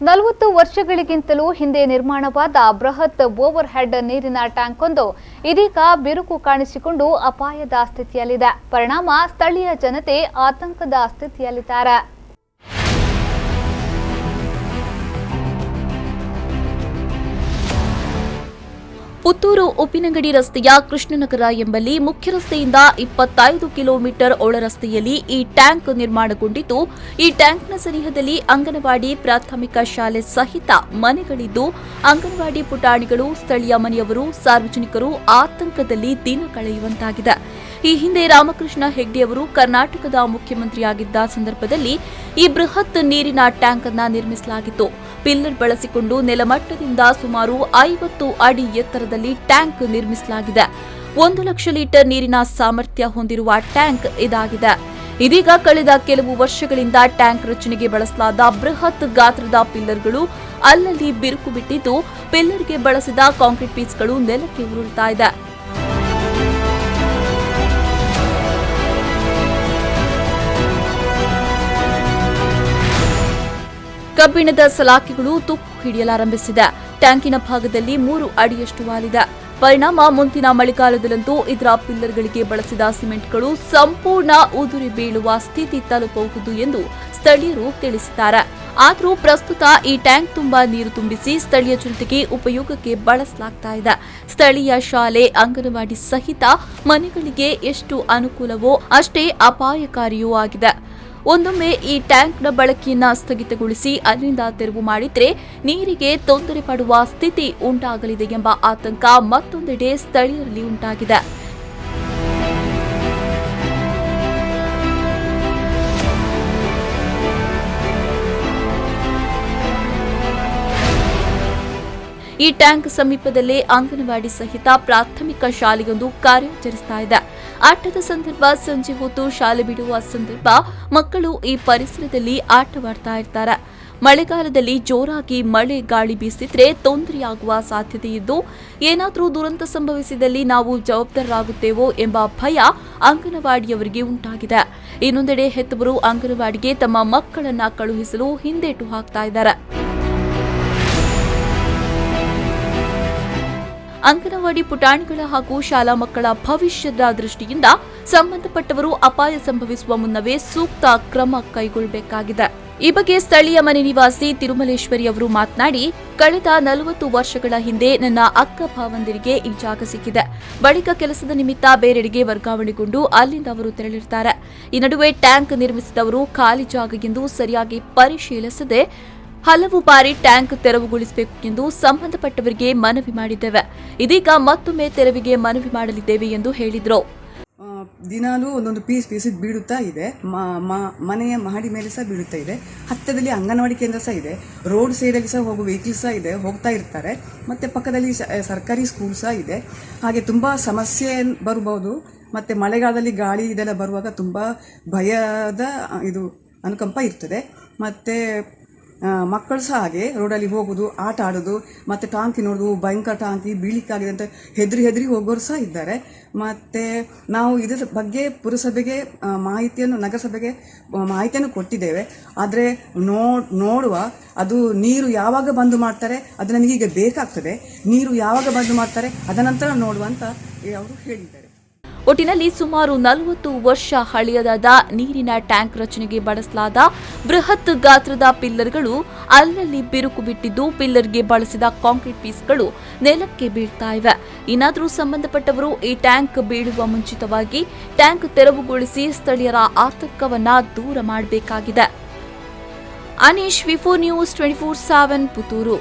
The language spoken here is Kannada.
40 ವರ್ಷಗಳಿಗಿಂತಲೂ ಹಿಂದೆ ನಿರ್ಮಾಣವಾದ ಬೃಹತ್ ಓವರ್ ಹೆಡ್ ನೀರಿನ ಟ್ಯಾಂಕ್ ಒಂದು ಇದೀಗ ಬಿರುಕು ಕಾಣಿಸಿಕೊಂಡು ಅಪಾಯದ ಸ್ಥಿತಿಯಲ್ಲಿದೆ. ಪರಿಣಾಮ ಸ್ಥಳೀಯ ಜನತೆ ಆತಂಕದ ಸ್ಥಿತಿಯಲ್ಲಿದ್ದಾರೆ. ಪುತ್ತೂರು ಉಪ್ಪಿನಂಗಡಿ ರಸ್ತೆಯ ಕೃಷ್ಣನಗರ ಎಂಬಲ್ಲಿ ಮುಖ್ಯ ರಸ್ತೆಯಿಂದ 25 ಕಿಲೋಮೀಟರ್ ಒಳ ರಸ್ತೆಯಲ್ಲಿ ಈ ಟ್ಯಾಂಕ್ ನಿರ್ಮಾಣಗೊಂಡಿದ್ದು, ಈ ಟ್ಯಾಂಕ್ನ ಸನಿಹದಲ್ಲಿ ಅಂಗನವಾಡಿ ಪ್ರಾಥಮಿಕ ಶಾಲೆ ಸಹಿತ ಮನೆಗಳಿದ್ದು, ಅಂಗನವಾಡಿ ಪುಟಾಣಿಗಳು, ಸ್ಥಳೀಯ ಮನೆಯವರು, ಸಾರ್ವಜನಿಕರು ಆತಂಕದಲ್ಲಿ ದಿನ ಕಳೆಯುವಂತಾಗಿದೆ. ಈ ಹಿಂದೆ ರಾಮಕೃಷ್ಣ ಹೆಗ್ಡೆ ಅವರು ಕರ್ನಾಟಕದ ಮುಖ್ಯಮಂತ್ರಿಯಾಗಿದ್ದ ಸಂದರ್ಭದಲ್ಲಿ ಈ ಬೃಹತ್ ನೀರಿನ ಟ್ಯಾಂಕ್ ಅನ್ನು ನಿರ್ಮಿಸಲಾಗಿತ್ತು. ಪಿಲ್ಲರ್ ಬಳಸಿಕೊಂಡು ನೆಲಮಟ್ಟದಿಂದ ಸುಮಾರು 50 ಅಡಿ ಎತ್ತರದಲ್ಲಿ ಟ್ಯಾಂಕ್ ನಿರ್ಮಿಸಲಾಗಿದೆ. 1 ಲಕ್ಷ ಲೀಟರ್ ನೀರಿನ ಸಾಮರ್ಥ್ಯ ಹೊಂದಿರುವ ಟ್ಯಾಂಕ್ ಇದಾಗಿದೆ. ಇದೀಗ ಕಳೆದ ಕೆಲವು ವರ್ಷಗಳಿಂದ ಟ್ಯಾಂಕ್ ರಚನೆಗೆ ಬಳಸಲಾದ ಬೃಹತ್ ಗಾತ್ರದ ಪಿಲ್ಲರ್ಗಳು ಅಲ್ಲಲ್ಲಿ ಬಿರುಕು ಬಿಟ್ಟಿದ್ದು, ಪಿಲ್ಲರ್ಗೆ ಬಳಸಿದ ಕಾಂಕ್ರೀಟ್ ಪೀಸ್ಗಳು ನೆಲಕ್ಕೆ ಉರುಳ್ತಾ ಇದೆ. ಕಬ್ಬಿಣದ ಸಲಾಕೆಗಳು ತುಕ್ಕು ಹಿಡಿಯಲಾರಂಭಿಸಿದೆ. ಟ್ಯಾಂಕಿನ ಭಾಗದಲ್ಲಿ 3 ಅಡಿಯಷ್ಟು ವಾಲಿದೆ. ಪರಿಣಾಮ ಮುಂದಿನ ಮಳೆಗಾಲದಲ್ಲಂತೂ ಇದರ ಪಿಲ್ಲರ್ಗಳಿಗೆ ಬಳಸಿದ ಸಿಮೆಂಟ್ಗಳು ಸಂಪೂರ್ಣ ಉದುರಿ ಬೀಳುವ ಸ್ಥಿತಿ ತಲುಪಬಹುದು ಎಂದು ಸ್ಥಳೀಯರು ತಿಳಿಸಿದ್ದಾರೆ. ಆದರೂ ಪ್ರಸ್ತುತ ಈ ಟ್ಯಾಂಕ್ ತುಂಬಾ ನೀರು ತುಂಬಿಸಿ ಸ್ಥಳೀಯ ಜನತೆಗೆ ಉಪಯೋಗಕ್ಕೆ ಬಳಸಲಾಗ್ತಾ ಇದೆ. ಸ್ಥಳೀಯ ಶಾಲೆ, ಅಂಗನವಾಡಿ ಸಹಿತ ಮನೆಗಳಿಗೆ ಎಷ್ಟು ಅನುಕೂಲವೋ ಅಷ್ಟೇ ಅಪಾಯಕಾರಿಯೂ ಆಗಿದೆ. ಒಂದೊಮ್ಮೆ ಈ ಟ್ಯಾಂಕ್ನ ಬಳಕೆಯನ್ನು ಸ್ಥಗಿತಗೊಳಿಸಿ ಅಲ್ಲಿಂದ ತೆರವು ಮಾಡಿದ್ರೆ ನೀರಿಗೆ ತೊಂದರೆ ಪಡುವ ಸ್ಥಿತಿ ಉಂಟಾಗಲಿದೆ ಎಂಬ ಆತಂಕ ಮತ್ತೊಂದೆಡೆ ಸ್ಥಳೀಯರಲ್ಲಿ ಉಂಟಾಗಿದೆ. ಈ ಟ್ಯಾಂಕ್ ಸಮೀಪದಲ್ಲೇ ಅಂಗನವಾಡಿ ಸಹಿತ ಪ್ರಾಥಮಿಕ ಶಾಲೆಯೊಂದು ಕಾರ್ಯಾಚರಿಸ್ತಾ ಇದೆ. ಆಟದ ಸಂದರ್ಭ, ಸಂಜೆ ಹೊತ್ತು ಶಾಲೆ ಬಿಡುವ ಸಂದರ್ಭ ಮಕ್ಕಳು ಈ ಪರಿಸರದಲ್ಲಿ ಆಟವಾಡ್ತಾ ಇರ್ತಾರೆ. ಮಳೆಗಾಲದಲ್ಲಿ ಜೋರಾಗಿ ಮಳೆ ಗಾಳಿ ಬೀಸಿದ್ರೆ ತೊಂದರೆಯಾಗುವ ಸಾಧ್ಯತೆ ಇದ್ದು, ಏನಾದರೂ ದುರಂತ ಸಂಭವಿಸಿದಲ್ಲಿ ನಾವು ಜವಾಬ್ದಾರರಾಗುತ್ತೇವೋ ಎಂಬ ಭಯ ಅಂಗನವಾಡಿಯವರಿಗೆ ಉಂಟಾಗಿದೆ. ಇನ್ನೊಂದೆಡೆ ಹೆತ್ತವರು ಅಂಗನವಾಡಿಗೆ ತಮ್ಮ ಮಕ್ಕಳನ್ನ ಕಳುಹಿಸಲು ಹಿಂದೇಟು ಹಾಕ್ತಾ ಇದ್ದಾರೆ. ಅಂಗನವಾಡಿ ಪುಟಾಣಿಗಳ ಹಾಗೂ ಶಾಲಾ ಮಕ್ಕಳ ಭವಿಷ್ಯದ ದೃಷ್ಟಿಯಿಂದ ಸಂಬಂಧಪಟ್ಟವರು ಅಪಾಯ ಸಂಭವಿಸುವ ಮುನ್ನವೇ ಸೂಕ್ತ ಕ್ರಮ ಕೈಗೊಳ್ಳಬೇಕಾಗಿದೆ. ಈ ಬಗ್ಗೆ ಸ್ಥಳೀಯ ಮನೆ ನಿವಾಸಿ ತಿರುಮಲೇಶ್ವರಿ ಅವರು ಮಾತನಾಡಿ, ಕಳೆದ 40 ವರ್ಷಗಳ ಹಿಂದೆ ನನ್ನ ಅಕ್ಕ ಭಾವಂದಿರಿಗೆ ಈ ಜಾಗ ಸಿಕ್ಕಿದೆ. ಬಳಿಕ ಕೆಲಸದ ನಿಮಿತ್ತ ಬೇರೆಡೆಗೆ ವರ್ಗಾವಣೆಗೊಂಡು ಅಲ್ಲಿಂದ ಅವರು ತೆರಳಿರುತ್ತಾರೆ. ಈ ನಡುವೆ ಟ್ಯಾಂಕ್ ನಿರ್ಮಿಸಿದವರು ಖಾಲಿ ಜಾಗ ಎಂದು ಸರಿಯಾಗಿ ಪರಿಶೀಲಿಸದೆ ಹಲವು ಬಾರಿ ಟ್ಯಾಂಕ್ ತೆರವುಗೊಳಿಸಬೇಕು ಎಂದು ಸಂಬಂಧಪಟ್ಟವರಿಗೆ ಮನವಿ ಮಾಡಿದ್ದೇವೆ. ಇದೀಗ ಮತ್ತೊಮ್ಮೆ ತೆರವಿಗೆ ಮನವಿ ಮಾಡಲಿದ್ದೇವೆ ಎಂದು ಹೇಳಿದರು. ದಿನಾಲೂ ಒಂದೊಂದು ಪೀಸ್ ಬೀಳುತ್ತಾ ಇದೆ. ಮನೆಯ ಮಹಡಿ ಮೇಲೆ ಸಹ ಬೀಳುತ್ತಾ ಇದೆ. ಹತ್ತಿರದಲ್ಲಿ ಅಂಗನವಾಡಿ ಕೇಂದ್ರ ಸಹ ಇದೆ. ರೋಡ್ ಸೈಡಲ್ಲಿ ಸಹ ಹೋಗುವ ವೆಹಿಕಲ್ಸ್ ಸಹ ಇದೆ, ಹೋಗ್ತಾ ಇರ್ತಾರೆ. ಮತ್ತೆ ಪಕ್ಕದಲ್ಲಿ ಸರ್ಕಾರಿ ಸ್ಕೂಲ್ ಸಹ ಇದೆ. ಹಾಗೆ ತುಂಬ ಸಮಸ್ಯೆ ಬರಬಹುದು. ಮತ್ತೆ ಮಳೆಗಾಲದಲ್ಲಿ ಗಾಳಿ ಇದೆಲ್ಲ ಬರುವಾಗ ತುಂಬ ಭಯದ ಅನುಕಂಪ ಇರ್ತದೆ. ಮತ್ತೆ ಮಕ್ಕಳು ಸಹ ಹಾಗೆ ರೋಡಲ್ಲಿ ಹೋಗೋದು, ಆಟ ಆಡೋದು, ಮತ್ತು ಟಾಂಕಿ ನೋಡೋದು, ಭಯಂಕರ ಟಾಂಕಿ ಬೀಳಿಕ್ಕಾಗಿದೆ ಅಂತ ಹೆದರಿ ಹೋಗೋರು ಸಹ ಇದ್ದಾರೆ. ಮತ್ತು ನಾವು ಇದರ ಬಗ್ಗೆ ಪುರಸಭೆಗೆ ನಗರಸಭೆಗೆ ಮಾಹಿತಿಯನ್ನು ಕೊಟ್ಟಿದ್ದೇವೆ. ಆದರೆ ನೋಡುವ ಅದು ನೀರು ಯಾವಾಗ ಬಂದು ಮಾಡ್ತಾರೆ ಅದು ನಮಗೀಗ ಬೇಕಾಗ್ತದೆ. ನೀರು ಯಾವಾಗ ಬಂದು ಮಾಡ್ತಾರೆ ಅದನಂತರ ನೋಡುವ ಅಂತ ಅವರು ಹೇಳಿದ್ದಾರೆ. ಒಟ್ಟಿನಲ್ಲಿ ಸುಮಾರು 40 ವರ್ಷ ಹಳೆಯದಾದ ನೀರಿನ ಟ್ಯಾಂಕ್ ರಚನೆಗೆ ಬಳಸಲಾದ ಬೃಹತ್ ಗಾತ್ರದ ಪಿಲ್ಲರ್ಗಳು ಅಲ್ಲಲ್ಲಿ ಬಿರುಕು ಬಿಟ್ಟಿದ್ದು, ಪಿಲ್ಲರ್ಗೆ ಬಳಸಿದ ಕಾಂಕ್ರೀಟ್ ಪೀಸ್ಗಳು ನೆಲಕ್ಕೆ ಬೀಳ್ತಾ ಇವೆ. ಇನ್ನಾದರೂ ಸಂಬಂಧಪಟ್ಟವರು ಈ ಟ್ಯಾಂಕ್ ಬೀಳುವ ಮುಂಚಿತವಾಗಿ ಟ್ಯಾಂಕ್ ತೆರವುಗೊಳಿಸಿ ಸ್ಥಳೀಯರ ಆತಂಕವನ್ನ ದೂರ ಮಾಡಬೇಕಾಗಿದೆ. ಅನೀಶ್, ವಿಫೋ ನ್ಯೂಸ್ 24/7 ಪುತ್ತೂರು.